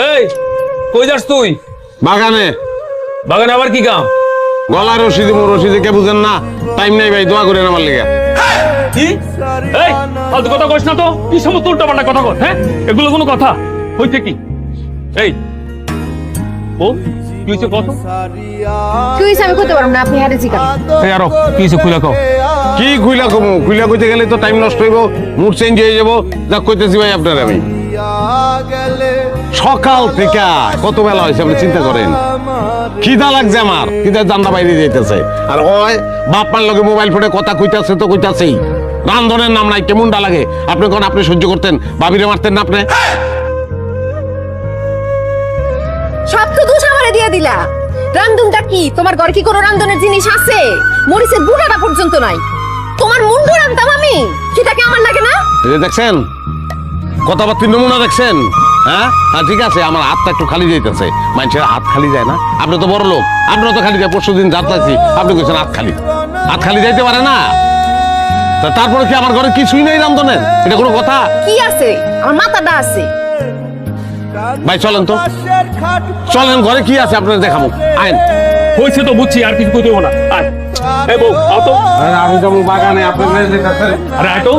এই কই যাস তুই? বাগানে। বাগানে আবার কি কাম? গলা রশি দিব, রশি কে বুঝেন না? টাইম নাই ভাই, দোয়া করেন আমার লেগে। কি? এই ফালতু কথা কইস না তো। কি সমস্ত উল্টাপাল্টা কথা কর? হ্যাঁ, এগুলো কোনো কথা হইছে কি? এই ও কি হইছে কত? কি হইছে আমি কইতে পারব না, আপনি হারে জিগান। এই আরো কি হইছে খুলে কও। কি খুইলা কমু? খুইলা কইতে গেলে তো টাইম নষ্ট হইব, মুড চেঞ্জ হয়ে যাব। যা কইতেছি ভাই আপনার, আমি সকাল থেকে কত বেলা হয়েছে আপনি চিন্তা করেন। খিদা লাগছে আমার, খিদা জানলা বাইরে যাইতেছে। আর ওই বাপ মার লগে মোবাইল ফোনে কথা কইতাছে তো কইতাছেই। রান্ধনের নাম নাই, কেমনটা লাগে আপনি কোন? আপনি সহ্য করতেন, ভাবিরে মারতেন না আপনি? সব তো দোষ আমারে দিয়ে দিলা। রান্ধনটা কি তোমার ঘরে কি কোনো রান্ধনের জিনিস আছে? মরিচের বুড়াটা পর্যন্ত নাই। তোমার মুন্ডু রান্ধতাম আমি, সেটা কি আমার লাগে না? এই যে দেখছেন কথাবার্তির নমুনা দেখছেন? হ্যাঁ হ্যাঁ, ঠিক আছে, আমার হাতটা একটু খালি যাইতেছে। মানুষের হাত খালি যায় না? আপনি তো বড় লোক, আপনার তো খালি যায়। পরশু দিন যাত্রাছি, আপনি কইছেন হাত খালি। হাত খালি যাইতে পারে না? তা তারপরে কি আমার ঘরে কিছুই নেই রান্ধনের? এটা কোনো কথা? কি আছে? আমার মাথাটা আছে। ভাই চলেন তো, চলেন ঘরে কি আছে আপনার দেখাবো। আইন। হইছে তো বুঝছি, আর কিছু কইতে হইব না। আয় এই বউ আও তো। আমি যাবো বাগানে, আপনার আরে আয় তো।